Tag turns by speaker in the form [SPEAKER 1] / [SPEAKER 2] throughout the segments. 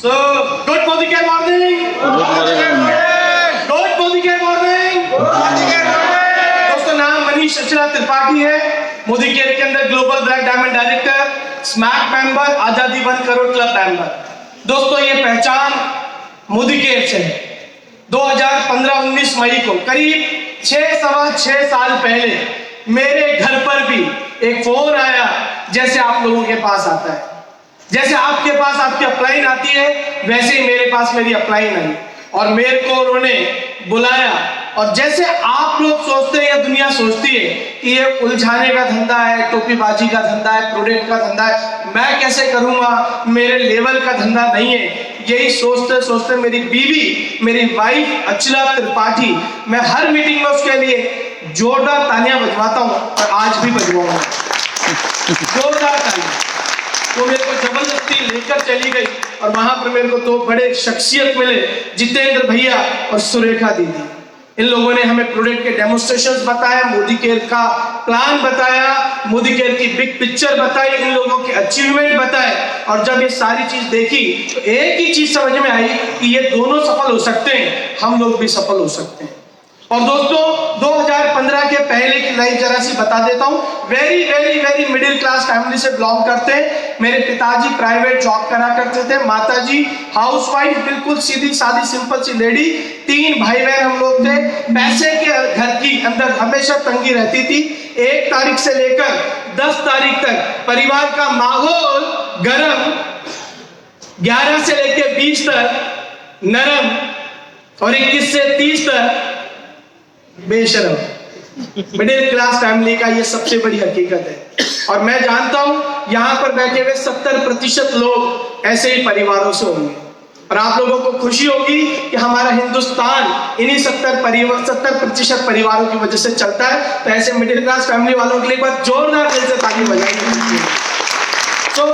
[SPEAKER 1] So, good Modi Care morning. Good Modi Care morning. दोस्तों, नाम मनीष अचला त्रिपाठी है। मोदी केयर के अंदर global black diamond director, smack member, आजादी 1 करोड़ क्लब मेंबर। दोस्तों, ये पहचान मोदी केयर से 2015-19 मई को करीब 6 साल पहले मेरे घर पर भी एक फोन आया, जैसे आप लोगों के पास आता है। जैसे आपके पास आपकी अपलाइन आती है, वैसे ही मेरे पास मेरी अपलाइन आई और मेरे को उन्होंने बुलाया। और जैसे आप लोग सोचते हैं या दुनिया सोचती है कि ये उलझाने का धंधा है, टोपीबाजी का धंधा है, प्रोडक्ट का धंधा है, मैं कैसे करूंगा, मेरे लेवल का धंधा नहीं है, यही सोचते सोचते मेरी बीवी, मेरी वाइफ अचला त्रिपाठी, मैं हर मीटिंग में उसके लिए जोरदार तालियां बजवाता हूं और आज भी बजवाऊंगा जोरदार तालियां। वो मेरे को जबरदस्ती लेकर चली गई और वहां पर मेरे को 2 बड़े शख्सियत मिले, जितेंद्र भैया और सुरेखा दीदी। इन लोगों ने हमें प्रोडक्ट के डेमोन्स्ट्रेशंस बताया, मोदी केयर का प्लान बताया, मोदी केयर की बिग पिक्चर बताई, इन लोगों के अचीवमेंट बताए। और जब ये सारी चीज देखी तो एक ही चीज समझ में आई कि ये दोनों सफल हो सकते हैं, हम लोग भी सफल हो सकते हैं। और दोस्तों, 2015 के पहले की लाइफ जरा सी बता देता हूं। Very very very middle class family से बिलोंग करते हैं। मेरे पिताजी प्राइवेट जॉब करा करते थे, माताजी हाउसवाइफ, बिल्कुल सीधी सादी सिंपल सी लेडी। 3 भाई बहन हम लोग थे। पैसे के घर की अंदर हमेशा तंगी रहती थी। 1 तारीख से लेकर 10 तारीख तक परिवार का माहौल गर्म, 11 से लेकर 20 तक नरम और 21 से 30 तक बेशरम। मिडिल क्लास फैमिली का ये सबसे बड़ी हकीकत है। और मैं जानता हूं यहां पर बैठे हुए 70% लोग ऐसे ही परिवारों से होंगे। और आप लोगों को खुशी होगी कि हमारा हिंदुस्तान इन्हीं 70% परिवारों की वजह से चलता है। तो ऐसे मिडिल क्लास फैमिली वालों के लिए बात जोरदार दिल से ताली बजाएंगे। तो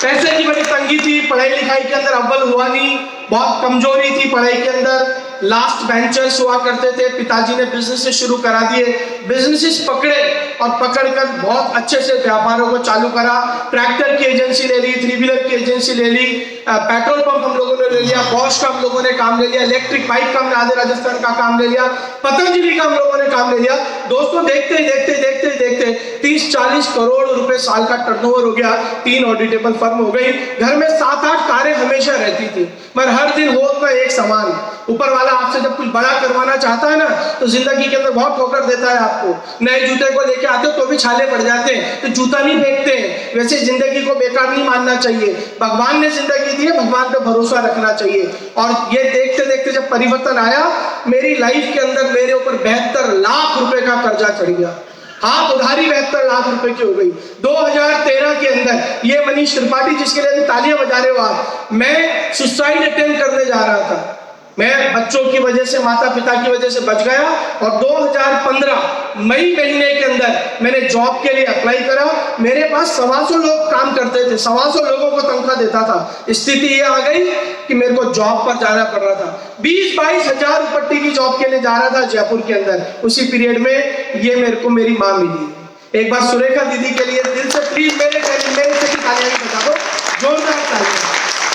[SPEAKER 1] पैसे की बड़ी तंगी थी, पढ़ाई लिखाई के अंदर अव्वल हुआ नहीं, बहुत कमजोरी थी पढ़ाई के अंदर, लास्ट बेंचर्स हुआ करते थे। पिताजी ने बिजनेस शुरू करा दिए, बिजनेसेस पकड़े और पकड़कर बहुत अच्छे से व्यापारों को चालू करा। ट्रैक्टर की एजेंसी ले ली, 3 व्हीलर की एजेंसी ले ली, पेट्रोल पंप हम लोगों ने ले लिया, बॉश का हम लोगों ने काम ले लिया, इलेक्ट्रिक बाइक का हमने आधे राजस्थान का काम ले लिया, पतंजलि का हम लोगों ने काम ले लिया। दोस्तों, देखते देखते देखते देखते 30-40 करोड़ रुपए साल का टर्नओवर हो गया। 3 ऑडिटेबल फर्म हो गई। घर में 7-8 कारें हमेशा रहती थी, मगर हर दिन हो तो एक समान। ऊपर वाला आपसे जब कुछ बड़ा करवाना चाहता है ना, तो जिंदगी के अंदर बहुत ठोकर देता है आपको। नए जूते को लेके आते हो तो भी छाले पड़ जाते हैं, तो जूता नहीं फेंकते हैं। वैसे जिंदगी को बेकार नहीं मानना चाहिए। भगवान ने जिंदगी दी है, भगवान पे भरोसा रखना चाहिए। और ये देखते देखते जब परिवर्तन आया मेरी लाइफ के अंदर, मेरे ऊपर 72 लाख रुपए का कर्जा चढ़ गया। हाँ, उधारी 72 लाख रुपए की हो गई। 2013 के अंदर ये मनीष त्रिपाठी, जिसके लिए भी तालियां बजा रहे हो आप, मैं सुसाइड अटेम्प्ट करने जा रहा था। मैं बच्चों की वजह से, माता पिता की वजह से बच गया। और 2015 मई महीने के अंदर मैंने जॉब के लिए अप्लाई करा। मेरे पास 125 लोग काम करते थे, 125 लोगों को तनख्वाह देता था। स्थिति ये आ गई कि मेरे को जॉब पर जाना पड़ रहा था। 20-22 हजार पट्टी की जॉब के लिए जा रहा था जयपुर के अंदर। उसी पीरियड में ये मेरे को मेरी माँ मिली। एक बार सुरेखा दीदी के लिए दिल से प्लीज मेरे से तालियां बजा दो, जोरदार तालियां।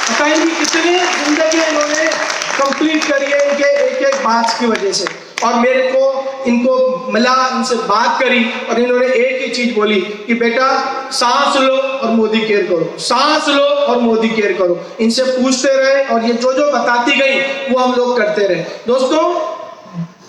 [SPEAKER 1] बताएंगे कितनी जिंदगी इन्होंने कंप्लीट करी है इनके एक बात की वजह से। और मेरे को इनको मिला, इनसे बात करी और इन्होंने एक ही चीज बोली कि बेटा सांस लो और मोदी केयर करो, सांस लो और मोदी केयर करो। इनसे पूछते रहे और ये जो जो बताती गई वो हम लोग करते रहे। दोस्तों,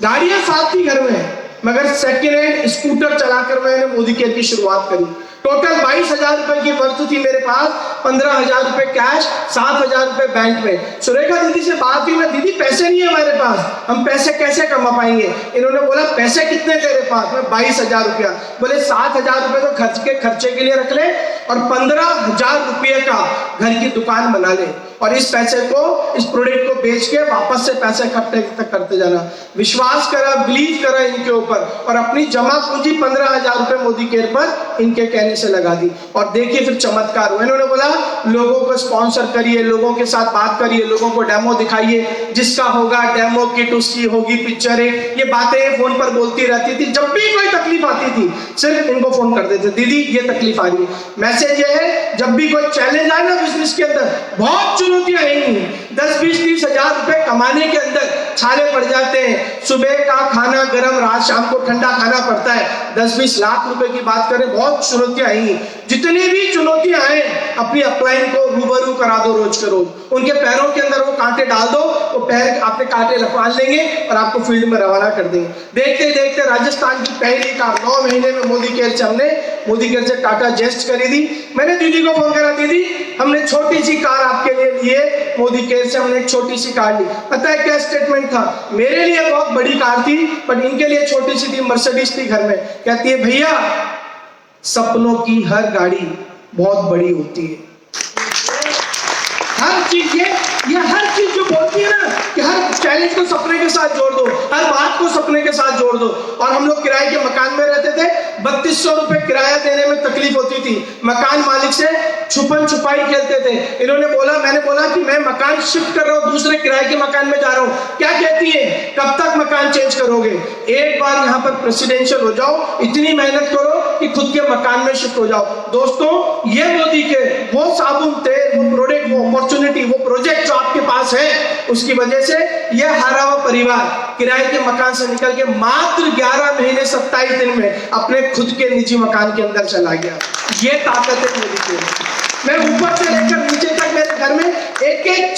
[SPEAKER 1] गाड़ियां साथ थी घर में, मगर सेकेंड हैंड स्कूटर चलाकर मैंने मोदी केयर की शुरुआत करी। टोटल 22,000 रुपए की वर्थ थी मेरे पास, 15,000 रुपए कैश, 7,000 रुपए बैंक में। सुरेखा दीदी से बात हुई, मैं दीदी पैसे नहीं है हमारे पास, हम पैसे कैसे कमा पाएंगे? इन्होंने बोला पैसे कितने तेरे पास? मैं 22,000 रुपया। बोले 7,000 रुपए तो खर्चे के लिए रख ले और 15,000 रुपये का घर की दुकान बना ले और इस पैसे को, इस प्रोडक्ट को बेच के वापस से पैसे इकट्ठे करते जाना। विश्वास करा, बिलीव करा इनके ऊपर और अपनी जमा पूंजी 15,000 रुपए मोदी केयर पर इनके कहने से लगा दी। और देखिए फिर चमत्कार हुआ। इन्होंने बोला लोगों को स्पॉन्सर करिए, लोगों के साथ बात करिए, लोगों को डेमो दिखाइए, जिसका होगा डेमो किट उसकी होगी पिक्चरें। ये बातें फोन पर बोलती रहती थी। जब भी कोई तकलीफ आती थी सिर्फ इनको फोन कर देते, दीदी ये तकलीफ आ रही है। मैसेज ये है, जब भी कोई चैलेंज आए ना बिजनेस के अंदर, बहुत चुनौतियां आएंगी। 10-20-30 हजार रुपए कमाने के अंदर छाले पड़ जाते हैं। सुबह का खाना गर्म, रात शाम को ठंडा खाना पड़ता है। 10-20 लाख रुपए की बात करें, बहुत चुनौतियां आएंगी। जितनी भी चुनौतियां आए, अपनी अपलाइन को रूबरू करा दो रोज के रोज। उनके पैरों के अंदर वो कांटे डाल दो, वो पैर अपने कांटे रखवाल लेंगे और आपको फील्ड में रवाना कर देंगे। देखते देखते राजस्थान की पहली कार 9 महीने में मोदी केयर से हमने मोदी केयर से टाटा जेस्ट खरीदी। मैंने दीदी को फोन करा, दीदी हमने छोटी सी कार आपके लिए लिए, मोदी केयर से हमने एक छोटी सी कार ली। पता है क्या स्टेटमेंट था? मेरे लिए बहुत बड़ी कार थी, पर इनके लिए छोटी सी थी, मर्सिडीज थी घर में। कहती है भैया सपनों की हर गाड़ी बहुत बड़ी होती है। हर चीज ये हर चीज जो बोलती है ना कि हर चैलेंज को सपने के साथ जोड़ दो, हर बात को सपने के साथ जोड़ दो। और हम लोग किराए के मकान में रहते थे, 3200 रुपए किराया देने में तकलीफ होती थी। मकान मालिक से छुपन छुपाई खेलते थे। इन्होंने बोला, मैंने बोला कि मैं मकान शिफ्ट कर रहा हूँ, दूसरे किराए के मकान में जा रहा हूँ। क्या कहती है, कब तक मकान चेंज करोगे? एक बार यहाँ पर प्रेसिडेंशियल हो जाओ, इतनी मेहनत करो कि खुद के मकान में शिफ्ट हो जाओ। दोस्तों ये मोदी के वो साबुन तेल, वो प्रोडक्ट, वो अपॉर्चुनिटी, वो प्रोजेक्ट जो आपके पास है, उसकी वजह से ये हारा हुआ परिवार किराए के मकान से निकल के मात्र 11 महीने 27 दिन में अपने खुद के निजी मकान के अंदर चला गया। ये ताकत है मोदी की। मैं ऊपर से लेकर नीचे तक मेरे घर में एक एक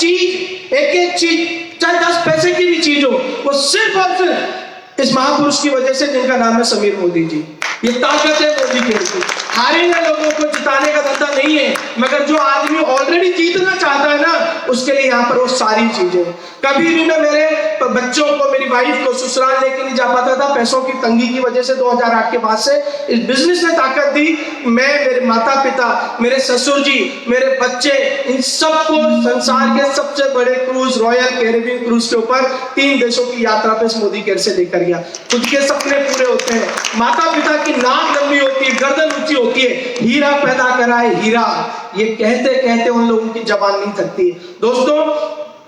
[SPEAKER 1] चीज चाहे 10 पैसे की भी चीज हो, वो सिर्फ और सिर्फ इस महापुरुष की वजह से जिनका नाम है समीर मोदी जी। ये ताकत है मोदी की। हारेंगे लोगों को जिताने का धंधा नहीं है, मगर जो आदमी ऑलरेडी जीतना चाहता है ना, उसके लिए यहाँ पर वो सारी चीजें। कभी भी मैं मेरे बच्चों को, मेरी वाइफ को ससुराल लेके नहीं जा पाता था, पैसों की तंगी की वजह से। 2008 के बाद से इस बिजनेस ने ताकत दी। मैं, मेरे माता पिता, मेरे ससुर जी, मेरे बच्चे, इन सबको संसार के सबसे बड़े क्रूज, रॉयल कैरेबियन क्रूज के ऊपर 3 देशों की यात्रा पे इस मोदी केयर से लेकर गया। खुद के सपने पूरे होते हैं। माता पिता की नाक लंबी होती है, गर्दन ऊंची होती है, हीरा पैदा करा है हीरा। ये कहते कहते उन लोगों की जबान नहीं थकती है। दोस्तों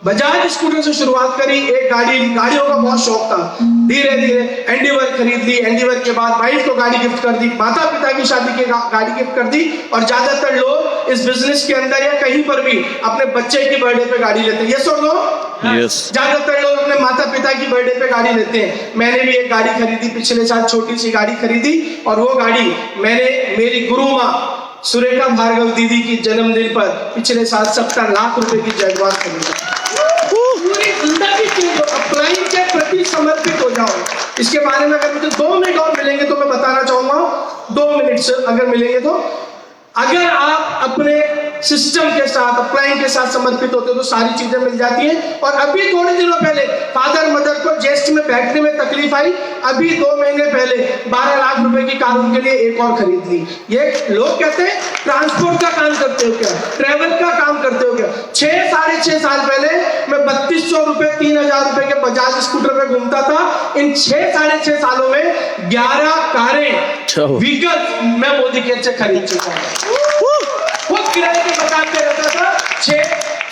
[SPEAKER 1] बजाज स्कूटर से शुरुआत करी, एक गाड़ियों का बहुत शौक था। धीरे धीरे एंडीवर खरीद ली, एंडीवर के बाद वाइफ को गाड़ी गिफ्ट कर दी, माता पिता की शादी के गाड़ी गिफ्ट कर दी। और ज्यादातर लोग इस बिजनेस के अंदर या कहीं पर भी अपने बच्चे की बर्थडे पे गाड़ी लेते हैं। यस और नो?
[SPEAKER 2] यस।
[SPEAKER 1] ज्यादातर लोग अपने माता पिता की बर्थडे पे गाड़ी लेते हैं। मैंने भी एक गाड़ी खरीदी पिछले साल, छोटी सी गाड़ी खरीदी, और वो गाड़ी मैंने मेरी गुरु माँ सुरेखा भार्गव दीदी की जन्मदिन पर पिछले साल 70 लाख रुपए की जगवार खरीदी। पूरी जिंदगी के अपलाइन के प्रति समर्पित हो जाओ। इसके बारे में अगर मुझे 2 मिनट और मिलेंगे तो मैं बताना चाहूंगा, 2 मिनट से अगर मिलेंगे तो, अगर आप अपने सिस्टम के साथ, अपलाइन के साथ समर्पित होते हो तो सारी चीजें मिल जाती हैं। और अभी थोड़े दिनों पहले फादर मदर को जेस्ट में बैठने में तकलीफ आई, अभी 2 महीने पहले 12 लाख रुपए की कार उनके लिए एक और खरीद ली। ये लोग कहते हैं ट्रांसपोर्ट का काम करते हो क्या, ट्रेवल का काम करते हो क्या? 6 साढ़े 6 साल पहले मैं 3200 रुपए 3000 रुपए के बजाज स्कूटर पे घूमता था। इन 6 साढ़े 6 सालों में 11 कारें व्हीकल मैं मोदी केयर से खरीद चुका हूँ। खुद किराए के मकान पे रहता था, 6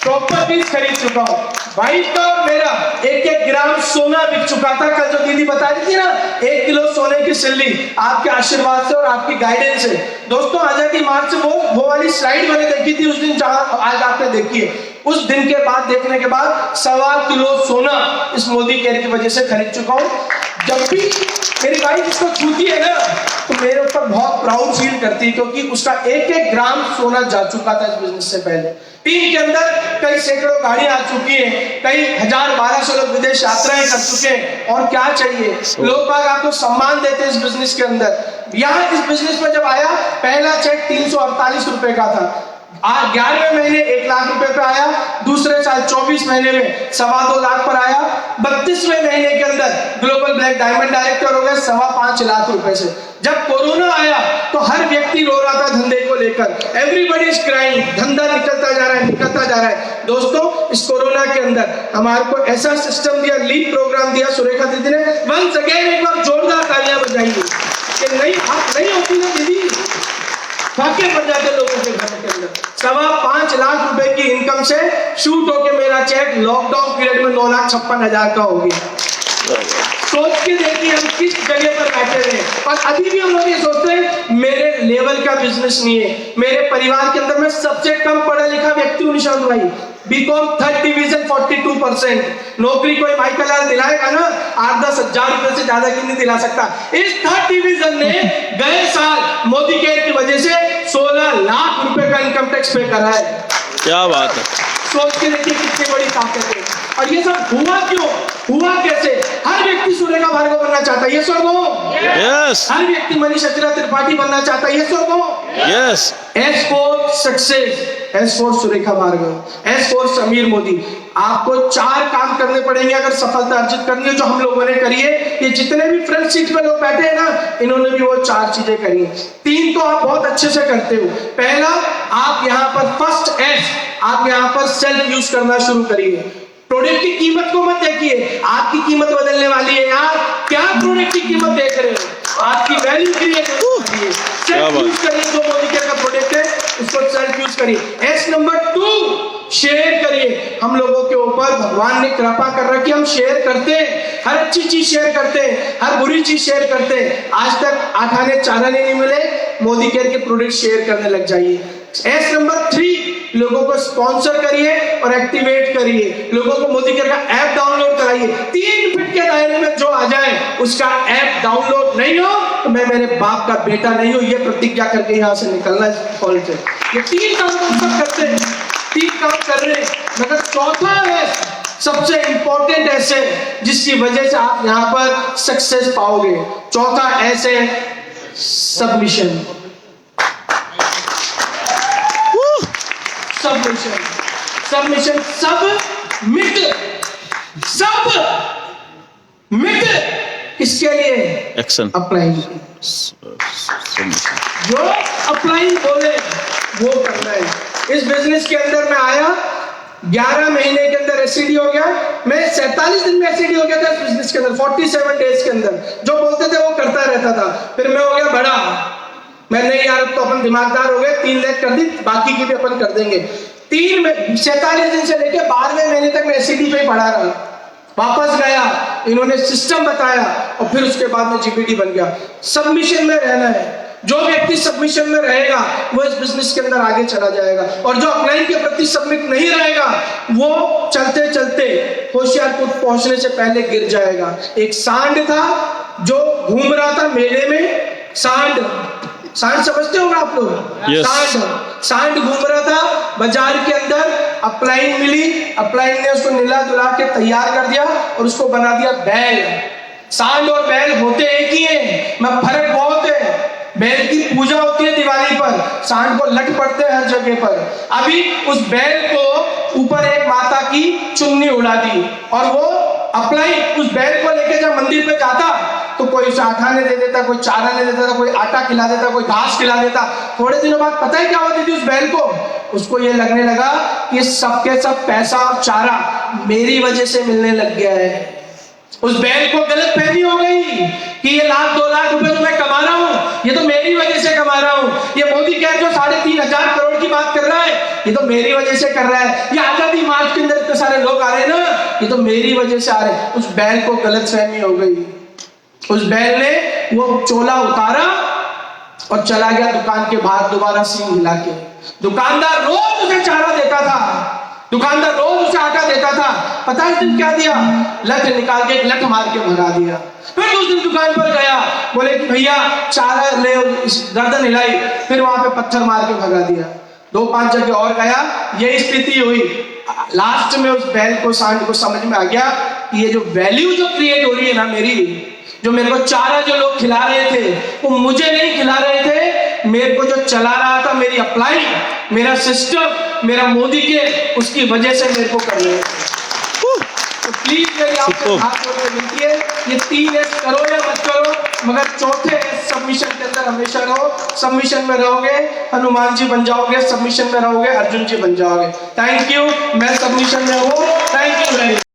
[SPEAKER 1] प्रॉपर्टीज खरीद चुका हूँ। वाइफ का और मेरा 1-1 ग्राम सोना बिक चुका था। कल जो दीदी बता रही थी ना, 1 किलो सोने की सिल्ली, आपके आशीर्वाद से और आपकी गाइडेंस से। दोस्तों आजादी मार्च से वो वाली स्लाइड मैंने देखी थी उस दिन, जहां आज आपने देखी है। उस दिन के बाद, देखने के बाद 1.25 किलो सोना इस मोदी केयर की वजह से खरीद चुका हूँ। जब भी मेरी वाइफ इसको छूती है ना, तो मेरे ऊपर बहुत प्राउड फील करती है, क्योंकि उसका 1-1 ग्राम सोना जा चुका था इस बिजनेस से पहले। टीम के अंदर कई सैकड़ों गाड़ियां आ चुकी हैं, कई 1000-1200 लोग विदेश यात्राएं कर चुके हैं। और क्या चाहिए? लोग बाग आपको सम्मान देते हैं इस बिजनेस के अंदर। यहाँ इस बिजनेस में जब आया, पहला चेक 348 रुपए का था, 11वें महीने 1 लाख रुपए पे आया, दूसरे साल 24 महीने में 2.25 लाख पर आया, 32वें महीने के अंदर ग्लोबल ब्लैक डायमंड डायरेक्टर हो गए 5.25 लाख रुपए से। जब कोरोना आया तो हर व्यक्ति रो रहा था धंधे को लेकर, एवरीबॉडी इज क्राइंग, धंधा निकलता जा रहा है। दोस्तों इस कोरोना के अंदर हमारे को ऐसा सिस्टम दिया, लीड प्रोग्राम दिया सुरेखा दीदी ने। वंस अगेन एक बार जोरदार तालियां बजाइए कि नहीं होती ना दीदी, फाके पड़ जाते लोगों के घर के अंदर। 5.25 लाख रुपए की इनकम से शूट होके मेरा चेक लॉकडाउन पीरियड में 9,56,000 का हो गया। सोच के देखिए हम किस जगह पर बैठे हैं। और अभी भी हम लोग ये सोचते हैं मेरे लेवल का बिजनेस नहीं है। मेरे परिवार के अंदर मैं सबसे कम पढ़ा लिखा व्यक्ति हूँ निशांत भाई, बीकॉम 3rd डिवीजन 42%। नौकरी कोई माइकल लाल दिलाएगा ना 8-10 हजार रुपए से ज्यादा की नहीं दिला सकता। इस 3rd डिवीजन ने गए साल मोदी केयर की वजह से 16 लाख रुपए का इनकम टैक्स पे करा है।
[SPEAKER 2] क्या बात है।
[SPEAKER 1] सोच के देखिए कितनी बड़ी ताकत है। और ये सब हुआ क्यों, हुआ कैसे? हर व्यक्ति सुरेखा भार्गव बनना चाहता है, ये सर नो।
[SPEAKER 2] यस।
[SPEAKER 1] हर व्यक्ति मनीष अचरा त्रिपाठी बनना चाहता है, ये sir no.
[SPEAKER 2] Yes.
[SPEAKER 1] S for success, S for Surekha Bhargav, S for Sameer Modi. आपको 4 काम करने पड़ेंगे अगर सफलता अर्जित करनी है, जो हम लोगों ने करी है। ये जितने भी फ्रंट सीट पे लोग बैठे हैं ना, इन्होंने भी वो 4 चीजें करी हैं। 3 तो आप बहुत अच्छे से करते हो। पहला, आप यहाँ पर फर्स्ट S, आप यहाँ पर सेल्फ यूज करना शुरू करिए। प्रोडक्ट की कीमत को मत देखिए, आपकी कीमत बदलने वाली है यार। क्या प्रोडक्ट की कीमत देख रहे हो, आपकी वैल्यू क्रिएट करनी है। सेल्फ यूज करिए, जो मोदी केयर का प्रोडक्ट है उसको सेल्फ यूज करिए। S नंबर 2, शेयर करिए। हम लोगों के ऊपर भगवान ने कृपा कर रखी, हम शेयर करते हैं, हर अच्छी चीज शेयर करते हैं, हर बुरी चीज शेयर करते हैं। आज तक 8 आने 4 आने नहीं मिले, मोदी केयर के प्रोडक्ट शेयर करने लग जाइए। S नंबर 3, लोगों को स्पॉन्सर करिए और एक्टिवेट करिए। लोगों को मोदी केयर का ऐप डाउनलोड कराइए। 3 फीट के दायरे में जो आ जाए, उसका ऐप डाउनलोड नहीं हो तो मैं मेरे बाप का बेटा नहीं हूं, ये प्रतिज्ञा करके यहाँ से निकलना है हॉल से। ये 3 काम तो सब करते हैं, 3 काम कर रहे हैं, मगर चौथा है सबसे इंपॉर्टेंट ऐसे जिसकी वजह से आप यहाँ पर सक्सेस पाओगे। चौथा ऐसे सबमिशन। सबमिशन, सबमिशन, सबमिट किसके लिए?
[SPEAKER 2] एक्शन।
[SPEAKER 1] अप्लाई। जो अप्लाई बोले वो करना है। इस बिजनेस के अंदर मैं आया, 11 महीने के अंदर एससीडी हो गया। मैं 47 दिन में एससीडी हो गया था इस बिजनेस के अंदर, 47 डेज के अंदर। जो बोलते थे वो करता रहता था। फिर मैं हो गया बड़ा, मैं नहीं यार अब तो अपन दिमागदार हो गए, 3 लाख कर दी, बाकी की भी अपन कर देंगे। 47 दिन से लेके 12वें महीने तक मैं एससीडी पे पढ़ा रहा। वापस गया, इन्होंने सिस्टम बताया और फिर उसके बाद में जीपीटी बन गया। सबमिशन में रहना है। जो व्यक्ति सबमिशन में रहेगा वो इस बिजनेस के अंदर आगे चला जाएगा, और जो अपलाइन के प्रति सबमिट नहीं रहेगा वो चलते चलते होशियारपुर पहुंचने से पहले गिर जाएगा। एक सांड था जो घूम रहा था मेले में। सांड समझते होंगे आप लोग?
[SPEAKER 2] yes.
[SPEAKER 1] सांड घूम रहा था बाजार के अंदर। अपलाइन मिली, अपलाइन ने उसको नीला दुला के तैयार कर दिया और उसको बना दिया बैल। सांड और बैल होते एक ही है, मगर फर्क बहुत है। बैल की पूजा होती है दिवाली पर, सांड को लट पड़ते हैं हर जगह पर। अभी उस बैल को ऊपर एक माता की चुन्नी उड़ा दी, और वो अपलाइन उस बैल को लेके जब मंदिर पे जाता तो कोई उसे आठाने दे देता, कोई चाराने देता था, कोई आटा खिला देता, कोई घास खिला देता। थोड़े दिनों बाद पता है क्या होती थी उस बैल को? उसको ये लगने लगा कि सबके सब पैसा और चारा मेरी वजह से मिलने लग गया है। उस बैल को गलत फहमी हो गई कि ये 1-2 लाख रुपए जो मैं कमा रहा हूँ ये तो मेरी वजह से कमा रहा हूँ। ये मोदी केयर जो 3,500 करोड़ की बात कर रहा है ये तो मेरी वजह से कर रहा है। ये आजादी मार्च के अंदर इतने सारे लोग आ रहे हैं ना, ये तो मेरी वजह से आ रहे हैं। उस बैल को गलत फहमी हो गई। उस बैल ने वो चोला उतारा और चला गया दुकान के बाहर दोबारा सींग हिला के। दुकानदार रोज उसे चारा देता था, दुकानदार रोज उसे आटा देता था। पता है इस दिन क्या दिया? लठ निकाल के एक लठ मार के भगा दिया। फिर उस दिन दुकान पर गया, बोले कि भैया चारा ले, गर्दन हिलाई, फिर वहां पे पत्थर मार के भगा दिया। 2-5 जगह और गया, यही स्थिति हुई। लास्ट में उस बैल को, सांड को समझ में आ गया कि ये जो वैल्यू जो क्रिएट हो रही है ना मेरी, जो मेरे को चारा जो लोग खिला रहे थे वो मुझे नहीं खिला रहे थे, मेरे को जो चला रहा था मेरी अप्लाई, मेरा सिस्टम, मेरा मोदी के, उसकी वजह से मेरे को कर रहे थे। तो प्लीज मेरी आपसे हाथ जोड़ के विनती है, ये 3 एस करो या मत करो, मगर चौथे एस सबमिशन के अंदर हमेशा रहो। सबमिशन में रहोगे हनुमान जी बन जाओगे, सबमिशन में रहोगे अर्जुन जी बन जाओगे। थैंक यू, मैं सबमिशन में हूँ। Thank you very much.